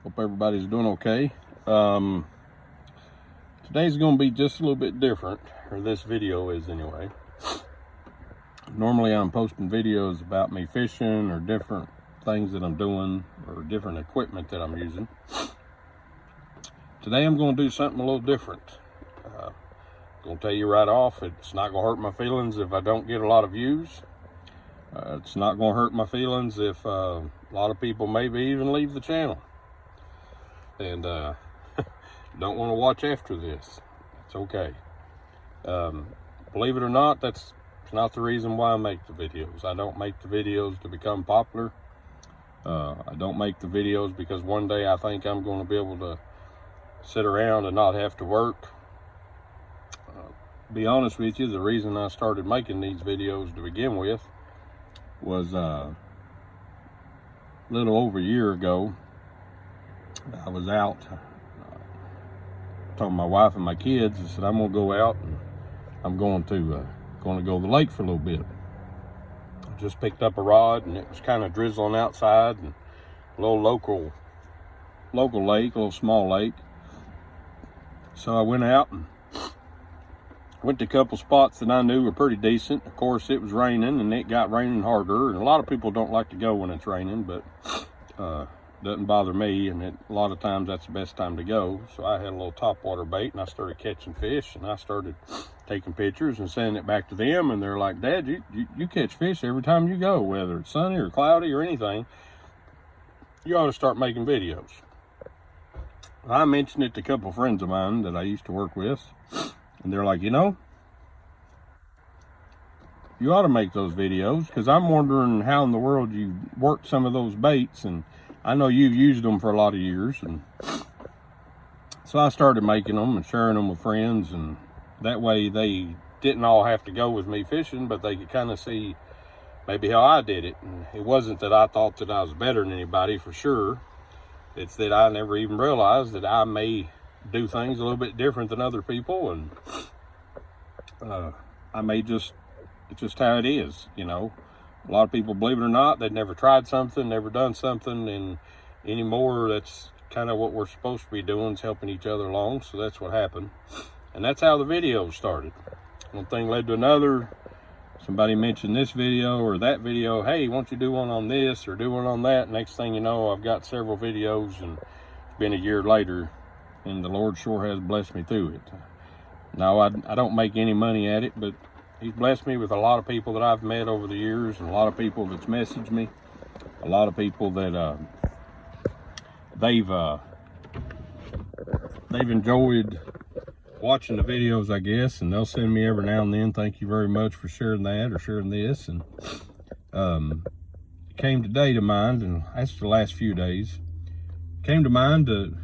Hope everybody's doing okay. Today's going to be just a little bit different, or this video is anyway. Normally I'm posting videos about me fishing or different things that I'm doing or different equipment that I'm using. Today I'm going to do something a little different. I'm going to tell you right off, it's not going to hurt my feelings if I don't get a lot of views. It's not going to hurt my feelings if a lot of people maybe even leave the channel and don't want to watch after this. It's okay. Believe it or not, that's not the reason why I make the videos. I don't make the videos to become popular. I don't make the videos because one day I think I'm going to be able to sit around and not have to work. Be honest with you, the reason I started making these videos to begin with was a little over a year ago. I was out talking to my wife and my kids. I said, I'm going to go out and I'm going to go to the lake for a little bit. I just picked up a rod and it was kind of drizzling outside, and a little local lake, a little small lake. So I went out and went to a couple spots that I knew were pretty decent. Of course, it was raining and it got raining harder, and a lot of people don't like to go when it's raining, but doesn't bother me, and a lot of times that's the best time to go. So I had a little topwater bait and I started catching fish, and I started taking pictures and sending it back to them, and they're like, Dad, you catch fish every time you go, whether it's sunny or cloudy or anything. You ought to start making videos. I mentioned it to a couple of friends of mine that I used to work with, and they're like, you know, you ought to make those videos, because I'm wondering how in the world you worked some of those baits, and I know you've used them for a lot of years. And so I started making them and sharing them with friends, and that way they didn't all have to go with me fishing, but they could kind of see maybe how I did it. And it wasn't that I thought that I was better than anybody, for sure. It's that I never even realized that I may do things a little bit different than other people, and I may it's just how it is, you know. A lot of people, believe it or not, they've never tried something, never done something, and anymore that's kind of what we're supposed to be doing, is helping each other along. So that's what happened, and that's how the videos started. One thing led to another. Somebody mentioned this video or that video. Hey, why don't you do one on this or do one on that? Next thing you know, I've got several videos, and it's been a year later, and the Lord sure has blessed me through it. Now, I don't make any money at it, but He's blessed me with a lot of people that I've met over the years, and a lot of people that's messaged me, a lot of people that they've enjoyed watching the videos, I guess, and they'll send me every now and then, thank you very much for sharing that or sharing this. And it came today to mind, and that's the last few days, came to mind that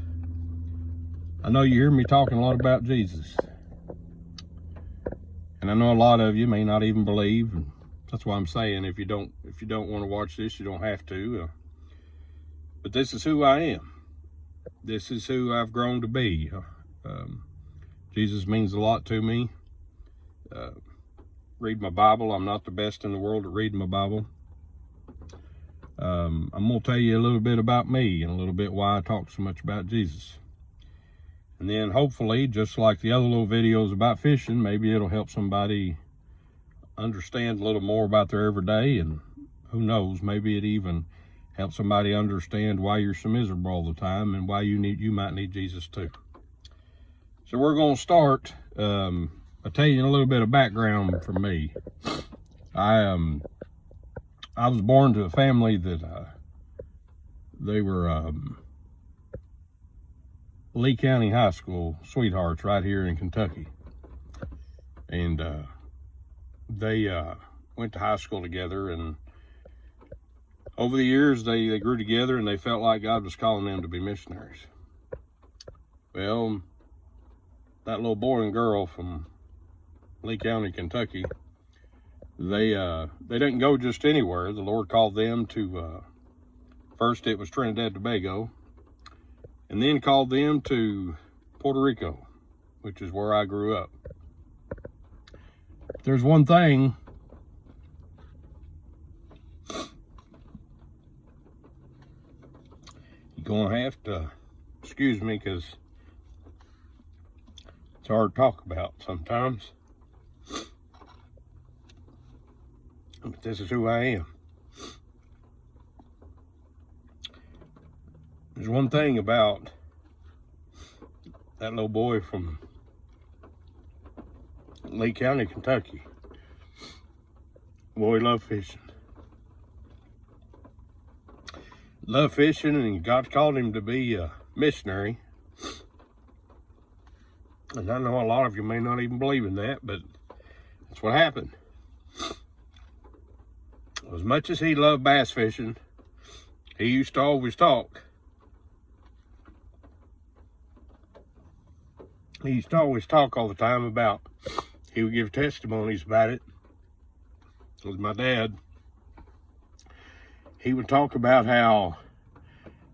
I know you hear me talking a lot about Jesus, and I know a lot of you may not even believe, and that's why I'm saying if you don't want to watch this, you don't have to. But this is who I am. This is who I've grown to be. Jesus means a lot to me. Read my Bible. I'm not the best in the world at reading my Bible. I'm going to tell you a little bit about me and a little bit why I talk so much about Jesus. And then hopefully, just like the other little videos about fishing, maybe it'll help somebody understand a little more about their everyday, and who knows, maybe it even helps somebody understand why you're so miserable all the time and why you might need Jesus too. So we're going to start by telling you a little bit of background for me. I was born to a family that they were Lee County High School sweethearts right here in Kentucky, and they went to high school together, and over the years they grew together, and they felt like God was calling them to be missionaries. Well, that little boy and girl from Lee County, Kentucky, they didn't go just anywhere. The Lord called them to first it was Trinidad and Tobago, and then called them to Puerto Rico, which is where I grew up. There's one thing You're gonna have to excuse me because it's hard to talk about sometimes. But this is who I am. There's one thing about that little boy from Lee County, Kentucky. Boy, loved fishing. Loved fishing, and God called him to be a missionary. And I know a lot of you may not even believe in that, but that's what happened. As much as he loved bass fishing, he used to always talk. He used to always talk all the time about, he would give testimonies about it. With my dad, he would talk about how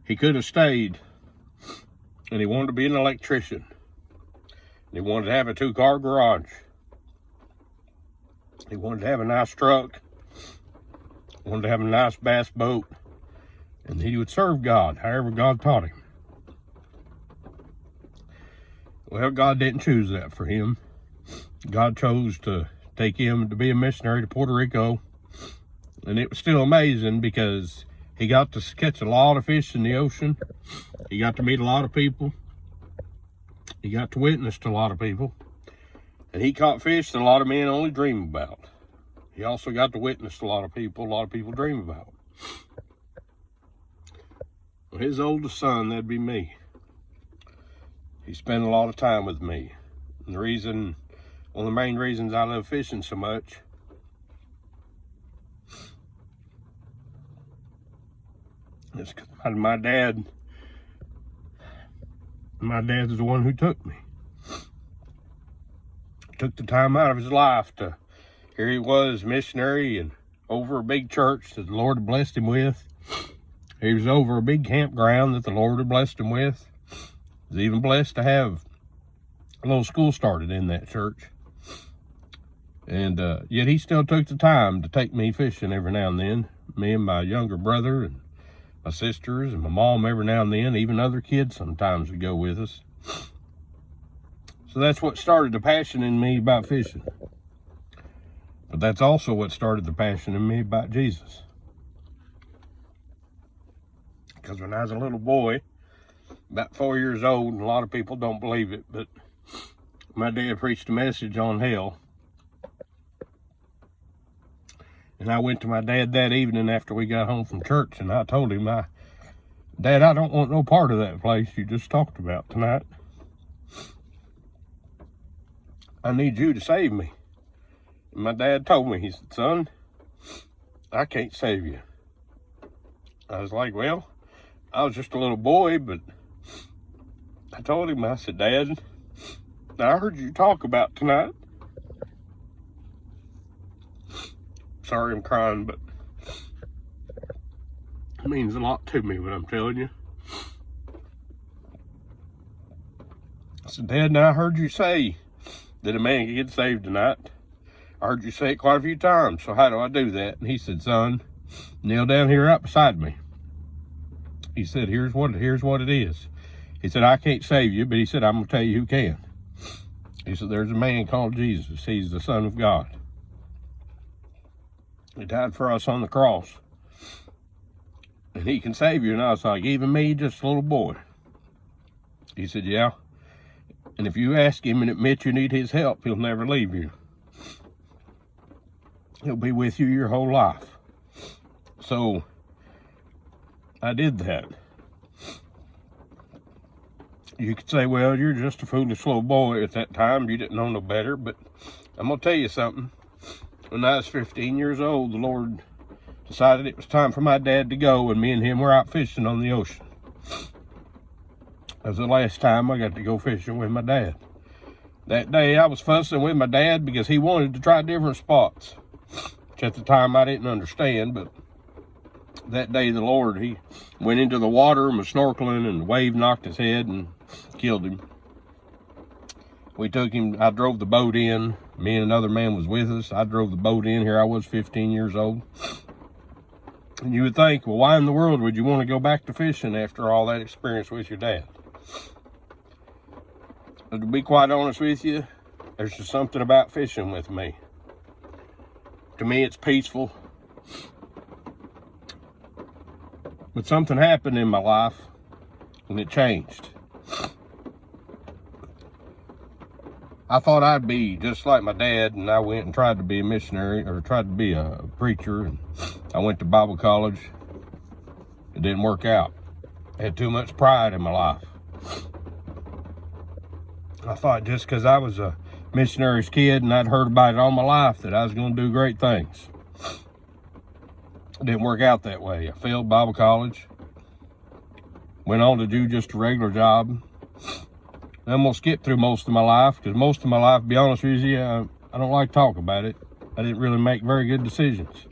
he could have stayed and he wanted to be an electrician. He wanted to have a 2-car garage. He wanted to have a nice truck. Wanted to have a nice bass boat. And he would serve God however God taught him. Well, God didn't choose that for him. God chose to take him to be a missionary to Puerto Rico. And it was still amazing because he got to catch a lot of fish in the ocean. He got to meet a lot of people. He got to witness to a lot of people. And he caught fish that a lot of men only dream about. He also got to witness to a lot of people dream about. Well, his oldest son, that'd be me. He spent a lot of time with me. And one of the main reasons I love fishing so much is because my dad's the one who took me. Took the time out of his life to, here he was, missionary and over a big church that the Lord had blessed him with. He was over a big campground that the Lord had blessed him with. He was even blessed to have a little school started in that church. And yet he still took the time to take me fishing every now and then. Me and my younger brother and my sisters and my mom every now and then. Even other kids sometimes would go with us. So that's what started the passion in me about fishing. But that's also what started the passion in me about Jesus. Because when I was a little boy, about 4 years old, and a lot of people don't believe it, but my dad preached a message on hell. And I went to my dad that evening after we got home from church, and I told him, Dad, I don't want no part of that place you just talked about tonight. I need you to save me. And my dad told me, he said, son, I can't save you. I was like, well, I was just a little boy, but I told him, I said, Dad, I heard you talk about tonight. Sorry I'm crying, but it means a lot to me what I'm telling you. I said, Dad, now I heard you say that a man can get saved tonight. I heard you say it quite a few times, so how do I do that? And he said, son, kneel down here right beside me. He said, here's what it is. He said, I can't save you, but he said, I'm going to tell you who can. He said, there's a man called Jesus. He's the Son of God. He died for us on the cross. And he can save you. And I was like, even me, just a little boy. He said, yeah. And if you ask him and admit you need his help, he'll never leave you. He'll be with you your whole life. So I did that. You could say, well, you're just a foolish little boy at that time. You didn't know no better. But I'm going to tell you something. When I was 15 years old, the Lord decided it was time for my dad to go, and me and him were out fishing on the ocean. That was the last time I got to go fishing with my dad. That day, I was fussing with my dad because he wanted to try different spots, which at the time I didn't understand. But that day, the Lord, he went into the water and was snorkeling, and the wave knocked his head and killed him. We took him, I drove the boat in. Me and another man was with us. I drove the boat in. Here I was 15 years old. And you would think, well, why in the world would you want to go back to fishing after all that experience with your dad? But to be quite honest with you, there's just something about fishing with me. To me, it's peaceful. But something happened in my life, and it changed. I thought I'd be just like my dad, and I went and tried to be a missionary, or tried to be a preacher, and I went to Bible college. It didn't work out. I had too much pride in my life. I thought just because I was a missionary's kid and I'd heard about it all my life that I was going to do great things. It didn't work out that way. I failed Bible college. Went on to do just a regular job. I'm going to skip through most of my life, because most of my life, to be honest with you, I don't like to talk about it. I didn't really make very good decisions.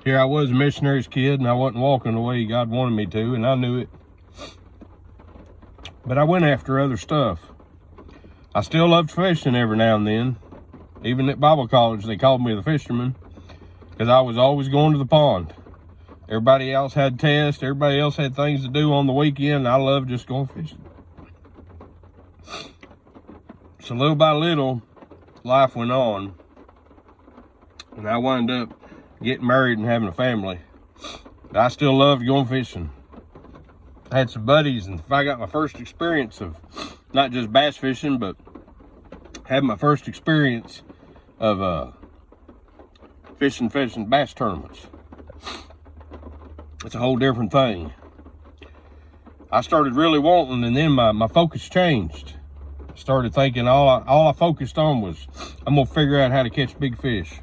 Here I was a missionary's kid, and I wasn't walking the way God wanted me to, and I knew it. But I went after other stuff. I still loved fishing every now and then. Even at Bible college, they called me the fisherman, because I was always going to the pond. Everybody else had tests. Everybody else had things to do on the weekend. And I loved just going fishing. So little by little, life went on. And I wound up getting married and having a family. But I still loved going fishing. I had some buddies, and I got my first experience of not just bass fishing, but had my first experience of fishing bass tournaments. It's a whole different thing. I started really wanting, and then my focus changed. Started thinking all I focused on was, I'm gonna figure out how to catch big fish.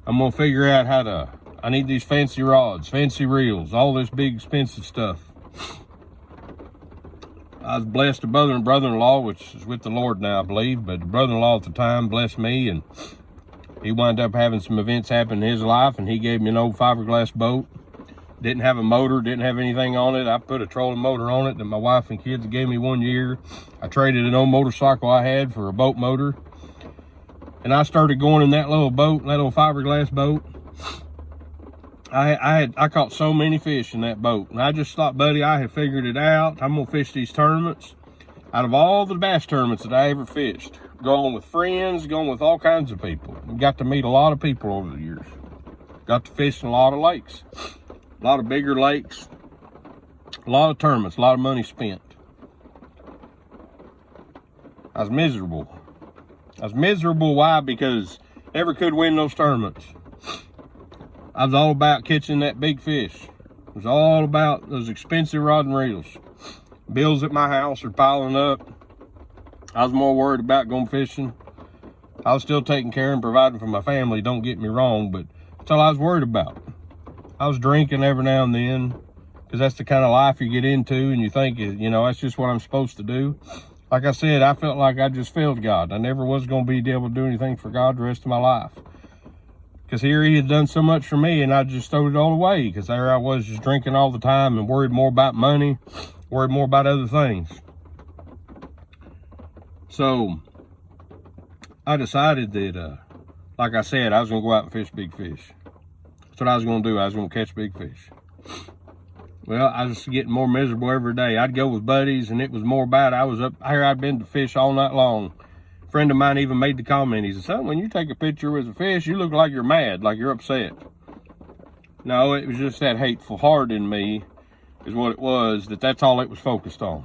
I'm gonna figure out I need these fancy rods, fancy reels, all this big expensive stuff. I was blessed a brother-in-law, which is with the Lord now, I believe, but the brother-in-law at the time blessed me, and he wound up having some events happen in his life, and he gave me an old fiberglass boat. Didn't have a motor, didn't have anything on it. I put a trolling motor on it that my wife and kids gave me 1 year. I traded an old motorcycle I had for a boat motor. And I started going in that little boat, that little fiberglass boat. I caught so many fish in that boat. And I just thought, buddy, I had figured it out. I'm gonna fish these tournaments. Out of all the bass tournaments that I ever fished, going with friends, going with all kinds of people. Got to meet a lot of people over the years. Got to fish in a lot of lakes. A lot of bigger lakes, a lot of tournaments, a lot of money spent. I was miserable. Why? Because never could win those tournaments. I was all about catching that big fish. It was all about those expensive rod and reels. Bills at my house are piling up. I was more worried about going fishing. I was still taking care and providing for my family, don't get me wrong, but that's all I was worried about. I was drinking every now and then, because that's the kind of life you get into, and you think, that's just what I'm supposed to do. Like I said, I felt like I just failed God. I never was going to be able to do anything for God the rest of my life. Because here he had done so much for me, and I just threw it all away, because there I was just drinking all the time and worried more about money, worried more about other things. So I decided that, like I said, I was going to go out and fish big fish. That's what I was going to do. I was going to catch big fish. Well, I was getting more miserable every day. I'd go with buddies, and it was more bad. I was up here. I'd been to fish all night long. A friend of mine even made the comment. He said, son, when you take a picture with a fish, you look like you're mad, like you're upset. No, it was just that hateful heart in me is what it was, that's all it was focused on.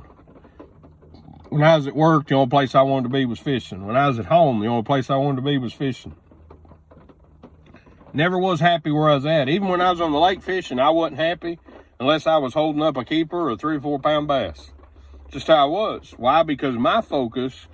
When I was at work, the only place I wanted to be was fishing. When I was at home, the only place I wanted to be was fishing. Never was happy where I was at. Even when I was on the lake fishing, I wasn't happy unless I was holding up a keeper or a 3 or 4 pound bass. Just how I was. Why? Because my focus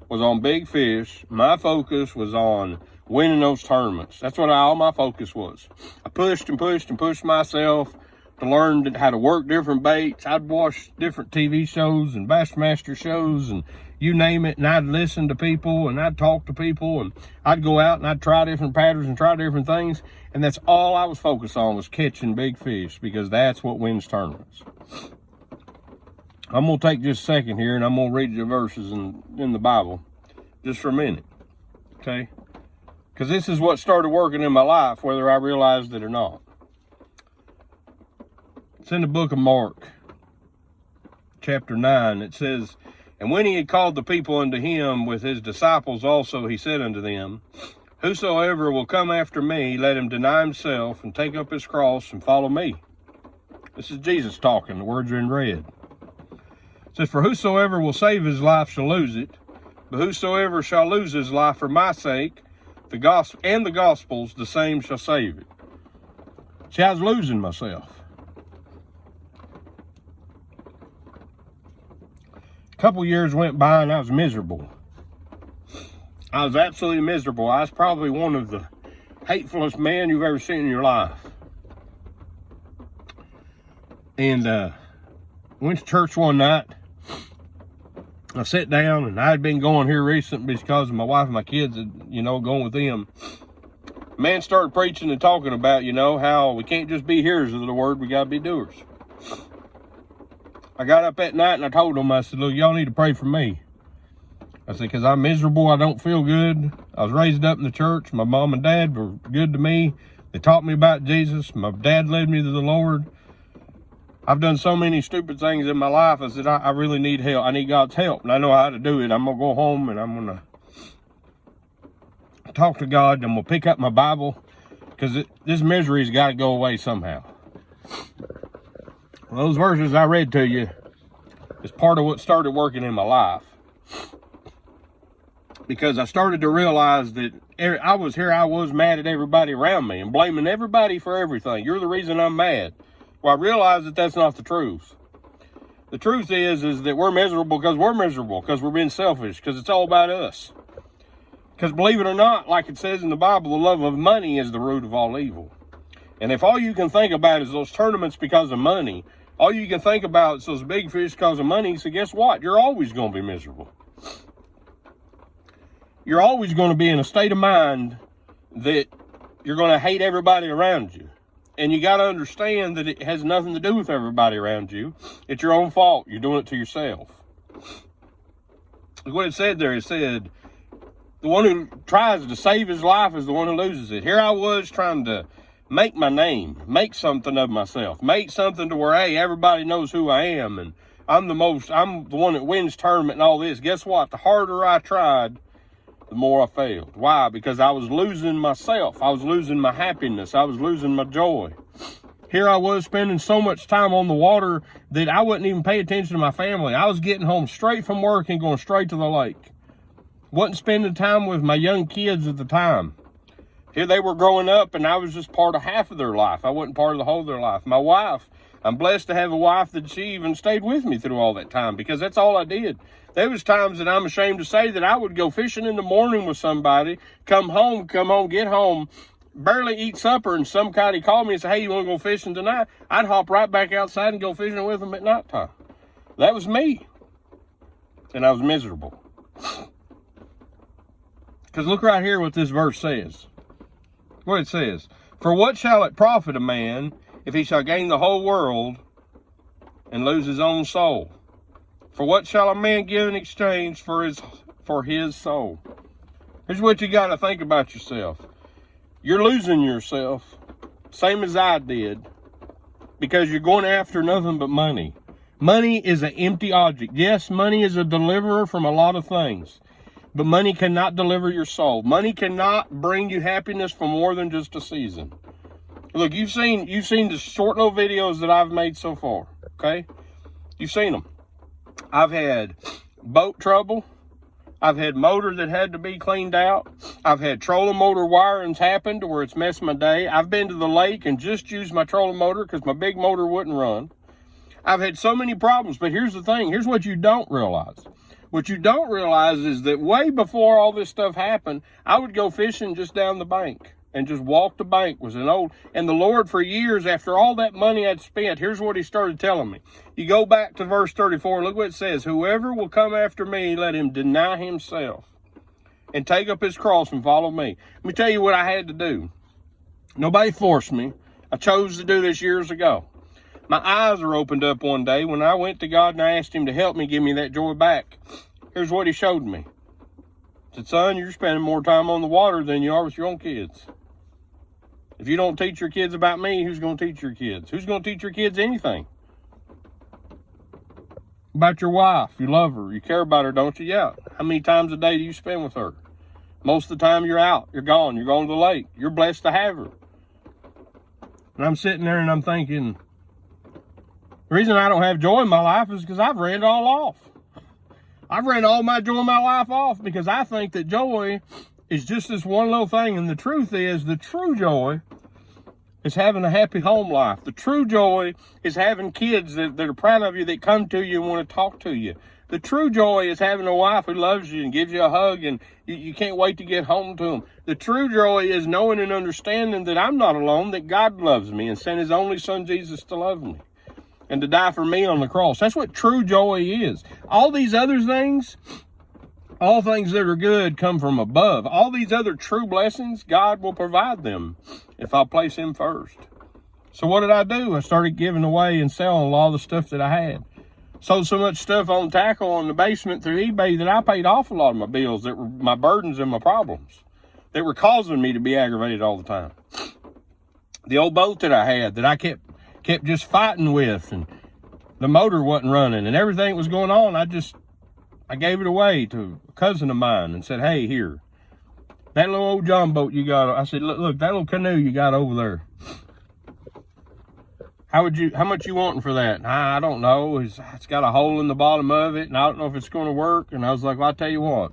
was on big fish. My focus was on winning those tournaments. That's what all my focus was. I pushed and pushed and pushed myself to learn how to work different baits. I'd watch different TV shows and Bassmaster shows and you name it, and I'd listen to people and I'd talk to people and I'd go out and I'd try different patterns and try different things, and that's all I was focused on, was catching big fish, because that's what wins tournaments. I'm going to take just a second here and I'm going to read you verses in the Bible just for a minute, okay? Because this is what started working in my life, whether I realized it or not. It's in the book of Mark, chapter 9. It says, "And when he had called the people unto him with his disciples also, he said unto them, Whosoever will come after me, let him deny himself and take up his cross and follow me." This is Jesus talking. The words are in red. It says, "For whosoever will save his life shall lose it, but whosoever shall lose his life for my sake, the gospel and the gospel's, the same shall save it." See, I was losing myself. A couple years went by and I was miserable. I was absolutely miserable. I was probably one of the hatefulest men you've ever seen in your life. And went to church one night. I sat down, and I had been going here recently because of my wife and my kids, going with them. Man started preaching and talking about, how we can't just be hearers of the word, we got to be doers. I got up that night and I told them, I said, "Look, y'all need to pray for me." I said, because I'm miserable, I don't feel good. I was raised up in the church. My mom and dad were good to me. They taught me about Jesus. My dad led me to the Lord. I've done so many stupid things in my life. I said, I really need help. I need God's help, and I know how to do it. I'm going to go home, and I'm going to talk to God, and I'm going to pick up my Bible, because this misery's got to go away somehow. Well, those verses I read to you is part of what started working in my life, because I started to realize that I was mad at everybody around me and blaming everybody for everything. You're the reason I'm mad. Well, I realized that that's not the truth. The truth is that we're miserable because we're being selfish, because it's all about us. Because believe it or not, like it says in the Bible, the love of money is the root of all evil. And if all you can think about is those tournaments because of money, all you can think about is those big fish because of money, so guess what? You're always going to be miserable. You're always going to be in a state of mind that you're going to hate everybody around you. And you got to understand that it has nothing to do with everybody around you. It's your own fault. You're doing it to yourself. Look what it said there. It said, the one who tries to save his life is the one who loses it. Here I was trying to make my name, make something of myself, make something to where, hey, everybody knows who I am, and I'm the one that wins tournament and all this. Guess what? The harder I tried, the more I failed. Why? Because I was losing myself. I was losing my happiness. I was losing my joy. Here I was spending so much time on the water that I wouldn't even pay attention to my family. I was getting home straight from work and going straight to the lake. Wasn't spending time with my young kids at the time. Here they were growing up, and I was just part of half of their life. I wasn't part of the whole of their life. My wife, I'm blessed to have a wife that she even stayed with me through all that time, because that's all I did. There was times that I'm ashamed to say that I would go fishing in the morning with somebody, come home, get home, barely eat supper, and some guy called me and said, "Hey, you want to go fishing tonight?" I'd hop right back outside and go fishing with them at nighttime. That was me. And I was miserable. Because look right here what this verse says. What it says. "For what shall it profit a man if he shall gain the whole world and lose his own soul? For what shall a man give in exchange for his soul?" Here's what you got to think about yourself. You're losing yourself, same as I did, because you're going after nothing but money. Money is an empty object. Yes, money is a deliverer from a lot of things, but money cannot deliver your soul. Money cannot bring you happiness for more than just a season. Look, you've seen the short little videos that I've made so far, okay? You've seen them. I've had boat trouble. I've had motor that had to be cleaned out. I've had trolling motor wirings happen to where it's messed my day. I've been to the lake and just used my trolling motor because my big motor wouldn't run. I've had so many problems, but here's the thing. Here's what you don't realize. What you don't realize is that way before all this stuff happened, I would go fishing just down the bank and just walk the bank. And the Lord, for years, after all that money I'd spent, here's what he started telling me. You go back to verse 34, look what it says. "Whoever will come after me, let him deny himself and take up his cross and follow me." Let me tell you what I had to do. Nobody forced me. I chose to do this years ago. My eyes were opened up one day when I went to God and I asked him to help me give me that joy back. Here's what he showed me. He said, "Son, you're spending more time on the water than you are with your own kids." If you don't teach your kids about me, who's going to teach your kids? Who's going to teach your kids anything? About your wife. You love her. You care about her, don't you? Yeah. How many times a day do you spend with her? Most of the time you're out. You're gone. You're going to the lake. You're blessed to have her. And I'm sitting there and I'm thinking, the reason I don't have joy in my life is because I've ran it all off. I've ran all my joy in my life off because I think that joy is just this one little thing. And the truth is, the true joy is having a happy home life. The true joy is having kids that are proud of you, that come to you and want to talk to you. The true joy is having a wife who loves you and gives you a hug and you can't wait to get home to them. The true joy is knowing and understanding that I'm not alone, that God loves me and sent his only son Jesus to love me and to die for me on the cross. That's what true joy is. All these other things, all things that are good come from above. All these other true blessings, God will provide them if I place him first. So what did I do? I started giving away and selling a lot of the stuff that I had. Sold so much stuff on tackle in the basement through eBay that I paid off a lot of my bills that were my burdens and my problems that were causing me to be aggravated all the time. The old boat that I had that I kept just fighting with, and the motor wasn't running and everything was going on, I gave it away to a cousin of mine and said, hey, here, that little old John boat you got. I said, look, that little canoe you got over there. How much you wanting for that? I don't know. It's got a hole in the bottom of it, and I don't know if it's going to work. And I was like, well, I'll tell you what.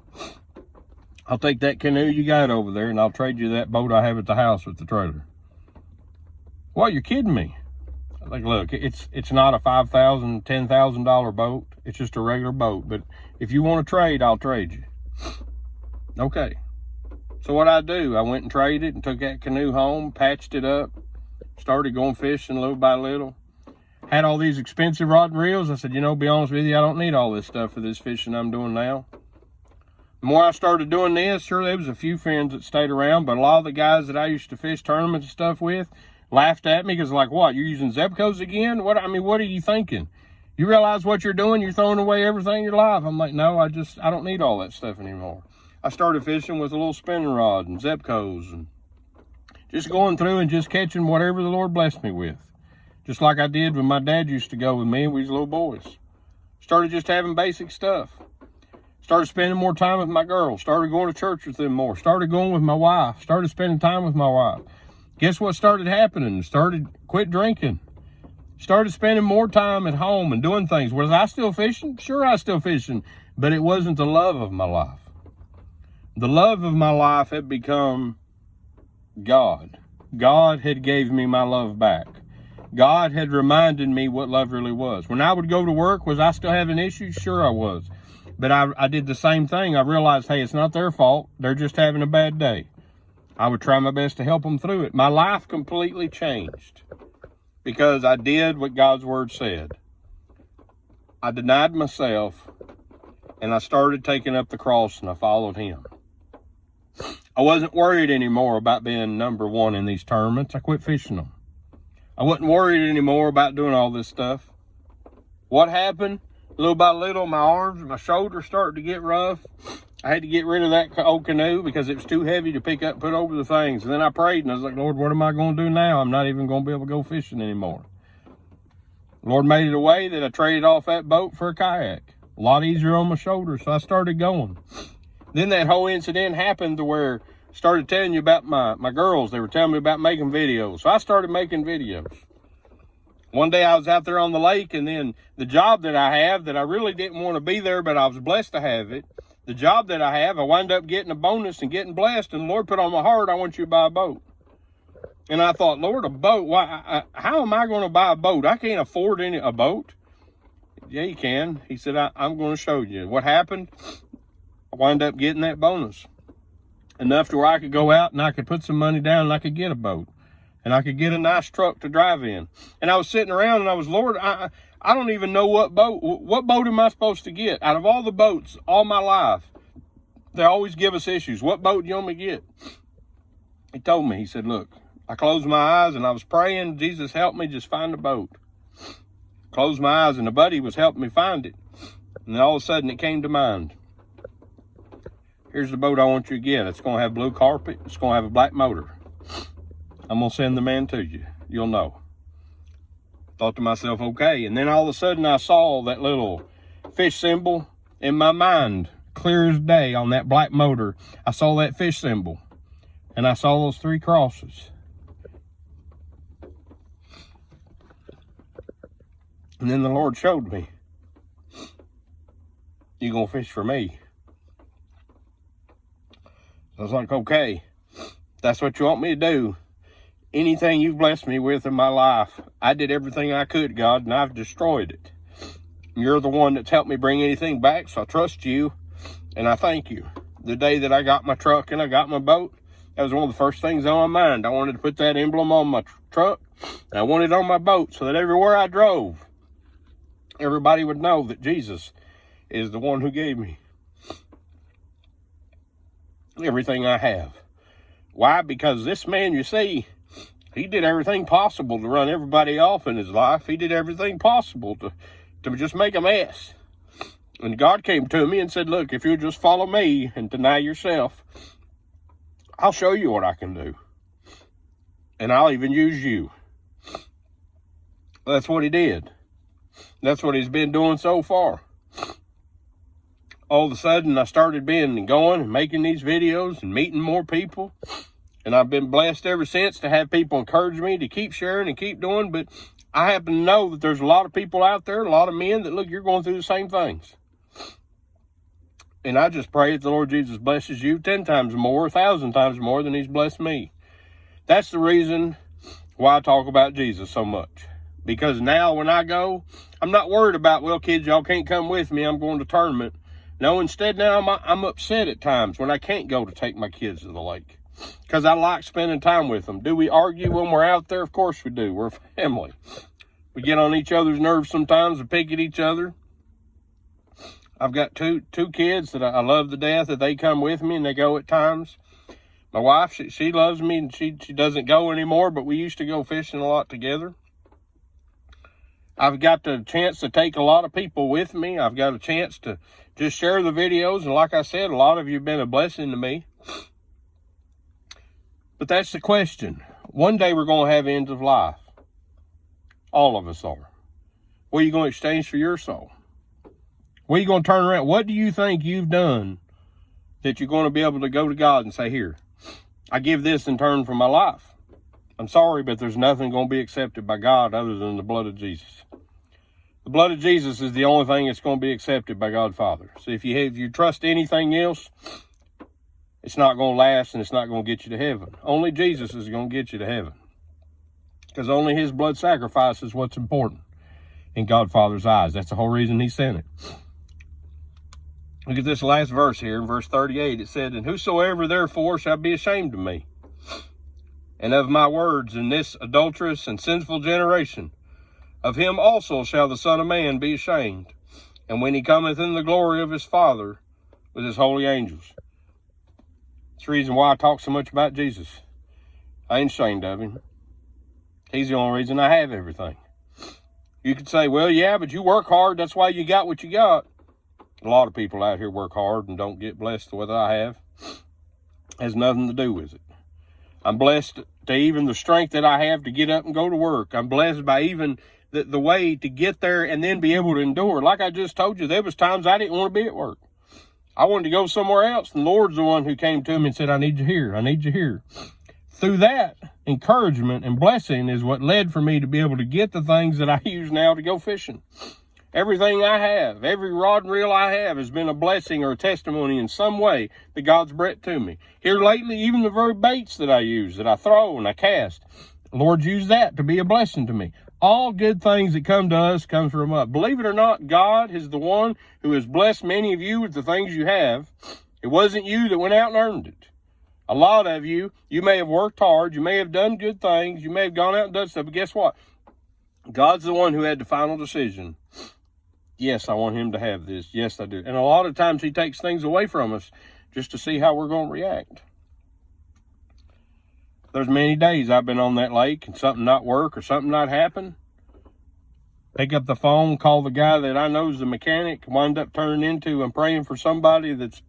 I'll take that canoe you got over there, and I'll trade you that boat I have at the house with the trailer. What, you're kidding me? Like, look, it's not a $5,000, $10,000 boat. It's just a regular boat. But if you want to trade, I'll trade you. Okay. So what I do, I went and traded and took that canoe home, patched it up, started going fishing little by little. Had all these expensive rod and reels. I said, be honest with you, I don't need all this stuff for this fishing I'm doing now. The more I started doing this, sure, there was a few friends that stayed around, but a lot of the guys that I used to fish tournaments and stuff with laughed at me because, like, what, you're using Zebcos again? What are you thinking? You realize what you're doing? You're throwing away everything in your life. I'm like, no, I don't need all that stuff anymore. I started fishing with a little spinning rod and Zebcos and just going through and just catching whatever the Lord blessed me with. Just like I did when my dad used to go with me and we was little boys. Started just having basic stuff. Started spending more time with my girls. Started going to church with them more. Started going with my wife. Started spending time with my wife. Guess what started happening? Started quit drinking. Started spending more time at home and doing things. Was I still fishing? Sure, I was still fishing, but it wasn't the love of my life. The love of my life had become God. God had gave me my love back. God had reminded me what love really was. When I would go to work, was I still having issues? Sure I was. But I did the same thing. I realized, hey, it's not their fault. They're just having a bad day. I would try my best to help them through it. My life completely changed because I did what God's word said. I denied myself and I started taking up the cross and I followed him. I wasn't worried anymore about being number one in these tournaments. I quit fishing them. I wasn't worried anymore about doing all this stuff. What happened? Little by little, my arms and my shoulders started to get rough. I had to get rid of that old canoe because it was too heavy to pick up and put over the things. And then I prayed and I was like, Lord, what am I going to do now? I'm not even going to be able to go fishing anymore. The Lord made it a way that I traded off that boat for a kayak. A lot easier on my shoulders, so I started going. Then that whole incident happened to where I started telling you about my girls. They were telling me about making videos. So I started making videos. One day I was out there on the lake, and then the job that I have that I really didn't want to be there, but I was blessed to have it. The job that I have, I wound up getting a bonus and getting blessed, and the Lord put on my heart, I want you to buy a boat. And I thought, Lord, a boat? Why? How am I going to buy a boat? I can't afford a boat. Yeah, you can. He said, I'm going to show you. What happened? I wound up getting that bonus. Enough to where I could go out and I could put some money down and I could get a boat. And I could get a nice truck to drive in. And I was sitting around and I was, Lord, I don't even know what boat am I supposed to get? Out of all the boats, all my life, they always give us issues. What boat do you want me to get? He told me, he said, look, I closed my eyes and I was praying, Jesus, help me just find a boat. Closed my eyes and a buddy was helping me find it. And then all of a sudden it came to mind. Here's the boat I want you to get. It's going to have blue carpet. It's going to have a black motor. I'm going to send the man to you. You'll know. Thought to myself, okay. And then all of a sudden I saw that little fish symbol in my mind, clear as day, on that black motor. I saw that fish symbol. And I saw those 3 crosses. And then the Lord showed me, you're going to fish for me. I was like, okay, that's what you want me to do. Anything you've blessed me with in my life, I did everything I could, God, and I've destroyed it. You're the one that's helped me bring anything back, so I trust you, and I thank you. The day that I got my truck and I got my boat, that was one of the first things on my mind. I wanted to put that emblem on my truck, and I wanted it on my boat so that everywhere I drove, everybody would know that Jesus is the one who gave me everything I have. Why? Because this man, you see, he did everything possible to run everybody off in his life. He did everything possible to just make a mess. And God came to me and said, look, if you'll just follow me and deny yourself, I'll show you what I can do. And I'll even use you. That's what he did. That's what he's been doing so far. All of a sudden, I started being and going and making these videos and meeting more people. And I've been blessed ever since to have people encourage me to keep sharing and keep doing. But I happen to know that there's a lot of people out there, a lot of men that, look, you're going through the same things. And I just pray that the Lord Jesus blesses you 10 times more, 1,000 times more than he's blessed me. That's the reason why I talk about Jesus so much. Because now when I go, I'm not worried about, well, kids, y'all can't come with me. I'm going to tournament. No, instead now I'm upset at times when I can't go to take my kids to the lake. Because I like spending time with them. Do we argue when we're out there? Of course we do. We're a family. We get on each other's nerves sometimes and pick at each other. I've got two kids that I love to death, that they come with me and they go at times. My wife, she loves me and she doesn't go anymore, but we used to go fishing a lot together. I've got the chance to take a lot of people with me. I've got a chance to just share the videos. And like I said, a lot of you have been a blessing to me. But that's the question. One day we're going to have ends of life. All of us are. What are you going to exchange for your soul? What are you going to turn around? What do you think you've done that you're going to be able to go to God and say, here, I give this in turn for my life? I'm sorry, but there's nothing going to be accepted by God other than the blood of Jesus. The blood of Jesus is the only thing that's going to be accepted by God Father. So if you trust anything else, it's not going to last and it's not going to get you to heaven. Only Jesus is going to get you to heaven. Because only his blood sacrifice is what's important in God Father's eyes. That's the whole reason he sent it. Look at this last verse here in verse 38. It said, and whosoever therefore shall be ashamed of me and of my words in this adulterous and sinful generation, of him also shall the Son of Man be ashamed, and when he cometh in the glory of his Father with his holy angels. That's the reason why I talk so much about Jesus. I ain't ashamed of him. He's the only reason I have everything. You could say, well, yeah, but you work hard. That's why you got what you got. A lot of people out here work hard and don't get blessed the way that I have. It has nothing to do with it. I'm blessed to even the strength that I have to get up and go to work. I'm blessed by even the way to get there and then be able to endure. Like I just told you, there was times I didn't want to be at work. I wanted to go somewhere else. And the Lord's the one who came to me and said, I need you here. I need you here. Through that, encouragement and blessing is what led for me to be able to get the things that I use now to go fishing. Everything I have, every rod and reel I have has been a blessing or a testimony in some way that God's brought to me. Here lately, even the very baits that I use, that I throw and I cast, the Lord's used that to be a blessing to me. All good things that come to us come from up. Believe it or not, God is the one who has blessed many of you with the things you have. It wasn't you that went out and earned it. A lot of you may have worked hard, you may have done good things, you may have gone out and done stuff, but guess what? God's the one who had the final decision. Yes, I want him to have this. Yes, I do. And a lot of times he takes things away from us just to see how we're going to react. There's many days I've been on that lake and something not work or something not happen. Pick up the phone, call the guy that I know is the mechanic, wind up turning into I'm praying for somebody that's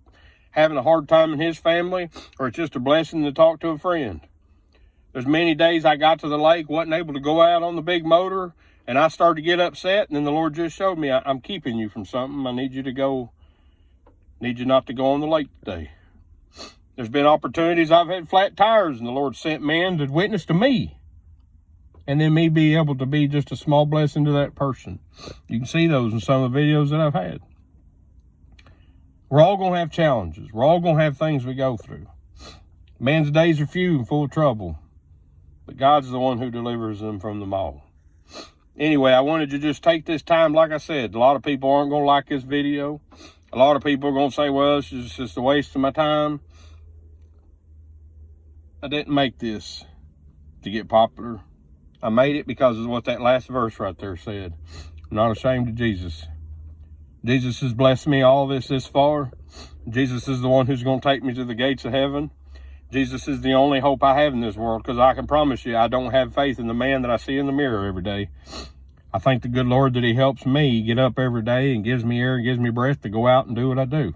having a hard time in his family, or it's just a blessing to talk to a friend. There's many days I got to the lake, wasn't able to go out on the big motor, and I started to get upset, and then the Lord just showed me, I'm keeping you from something. I need you not to go on the lake today. There's been opportunities I've had flat tires, and the Lord sent men to witness to me. And then me be able to be just a small blessing to that person. You can see those in some of the videos that I've had. We're all going to have challenges. We're all going to have things we go through. Man's days are few and full of trouble, but God's the one who delivers them from them all. Anyway, I wanted to just take this time. Like I said, a lot of people aren't going to like this video. A lot of people are going to say, well, it's just a waste of my time. I didn't make this to get popular. I made it because of what that last verse right there said. I'm not ashamed of Jesus. Jesus has blessed me all this far. Jesus is the one who's going to take me to the gates of heaven. Jesus is the only hope I have in this world, because I can promise you I don't have faith in the man that I see in the mirror every day. I thank the good Lord that he helps me get up every day and gives me air and gives me breath to go out and do what I do.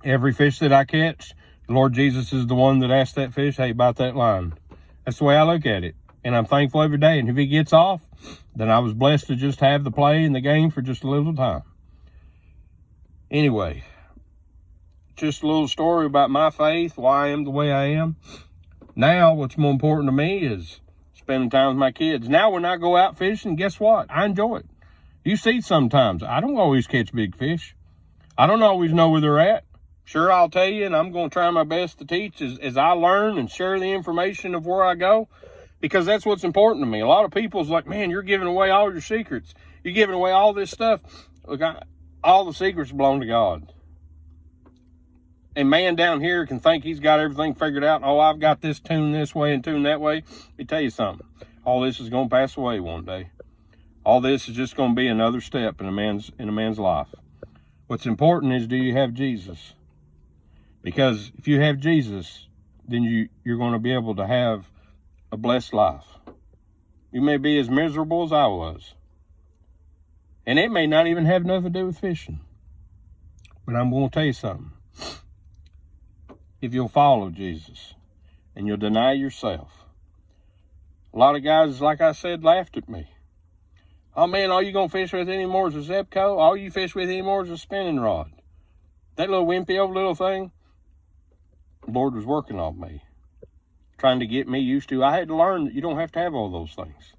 Every fish that I catch, the Lord Jesus is the one that asked that fish, hey, bite that line. That's the way I look at it. And I'm thankful every day. And if he gets off, then I was blessed to just have the play and the game for just a little time. Anyway, just a little story about my faith, why I am the way I am. Now, what's more important to me is spending time with my kids. Now, when I go out fishing, guess what? I enjoy it. You see sometimes, I don't always catch big fish. I don't always know where they're at. Sure, I'll tell you, and I'm going to try my best to teach as I learn and share the information of where I go, because that's what's important to me. A lot of people's like, man, you're giving away all your secrets. You're giving away all this stuff. Look, all the secrets belong to God. And man down here can think he's got everything figured out. Oh, I've got this tuned this way and tuned that way. Let me tell you something. All this is going to pass away one day. All this is just going to be another step in a man's life. What's important is, do you have Jesus? Because if you have Jesus, then you're going to be able to have a blessed life. You may be as miserable as I was. And it may not even have nothing to do with fishing. But I'm going to tell you something. If you'll follow Jesus and you'll deny yourself. A lot of guys, like I said, laughed at me. Oh man, all you going to fish with anymore is a Zebco? All you fish with anymore is a spinning rod. That little wimpy old little thing, the Lord was working on me, trying to get me used to. I had to learn that you don't have to have all those things.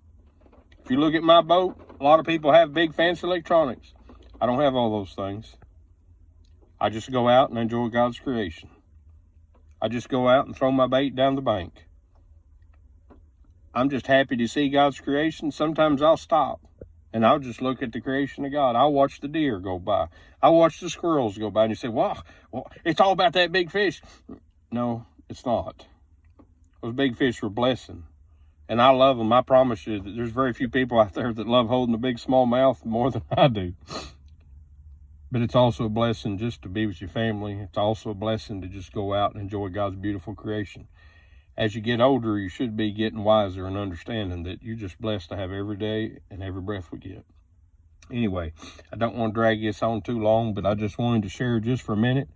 If you look at my boat, a lot of people have big fancy electronics. I don't have all those things. I just go out and enjoy God's creation. I just go out and throw my bait down the bank. I'm just happy to see God's creation. Sometimes I'll stop and I'll just look at the creation of God. I'll watch the deer go by. I'll watch the squirrels go by. And you say, well, it's all about that big fish. No, it's not. Those big fish are a blessing. And I love them. I promise you that there's very few people out there that love holding the big smallmouth more than I do. But it's also a blessing just to be with your family. It's also a blessing to just go out and enjoy God's beautiful creation. As you get older, you should be getting wiser and understanding that you're just blessed to have every day and every breath we get. Anyway, I don't want to drag this on too long, but I just wanted to share just for a minute.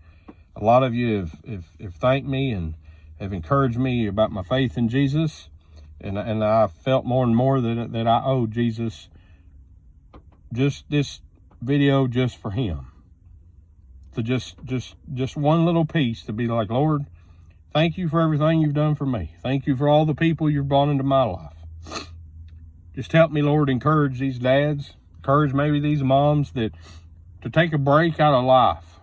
A lot of you have thanked me and have encouraged me about my faith in Jesus. And I felt more and more that I owe Jesus just this video just for him. To just one little piece to be like, Lord, thank you for everything you've done for me. Thank you for all the people you've brought into my life. Just help me, Lord, encourage these dads, encourage maybe these moms to take a break out of life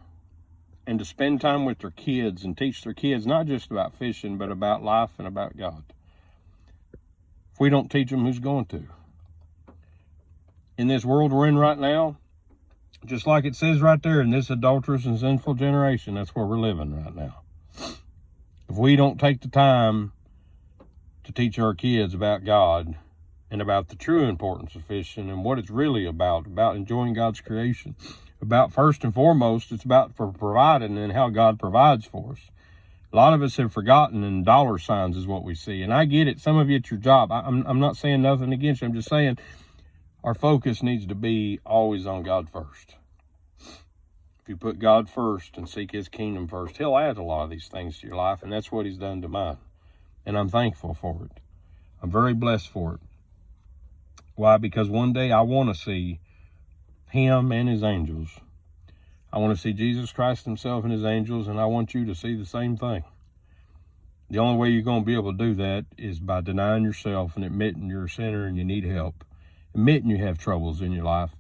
and to spend time with their kids and teach their kids not just about fishing, but about life and about God. If we don't teach them, who's going to? In this world we're in right now, just like it says right there, in this adulterous and sinful generation, that's where we're living right now. If we don't take the time to teach our kids about God and about the true importance of fishing and what it's really about enjoying God's creation, about first and foremost, it's about for providing and how God provides for us. A lot of us have forgotten, and dollar signs is what we see. And I get it. Some of you at your job, I'm not saying nothing against you. I'm just saying our focus needs to be always on God first. If you put God first and seek his kingdom first, he'll add a lot of these things to your life, and that's what he's done to mine. And I'm thankful for it. I'm very blessed for it. Why? Because one day I want to see him and his angels. I want to see Jesus Christ himself and his angels, and I want you to see the same thing. The only way you're going to be able to do that is by denying yourself and admitting you're a sinner and you need help. Admitting you have troubles in your life.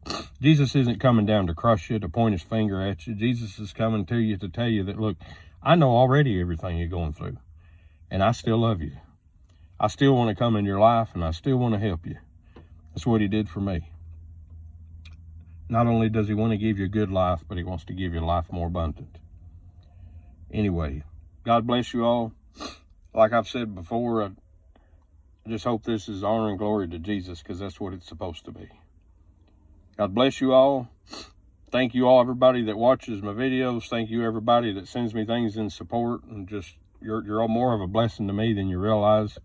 Jesus isn't coming down to crush you, to point his finger at you. Jesus is coming to you to tell you that, look, I know already everything you're going through, and I still love you. I still want to come in your life, and I still want to help you. That's what he did for me. Not only does he want to give you a good life, but he wants to give you a life more abundant. Anyway, God bless you all. Like I've said before, I just hope this is honor and glory to Jesus, because that's what it's supposed to be. God bless you all. Thank you all, everybody that watches my videos. Thank you, everybody that sends me things in support. And just, you're all more of a blessing to me than you realize.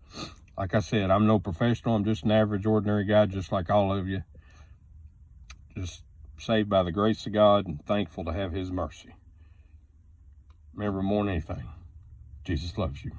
Like I said, I'm no professional. I'm just an average, ordinary guy, just like all of you. Just saved by the grace of God and thankful to have his mercy. Remember, more than anything, Jesus loves you.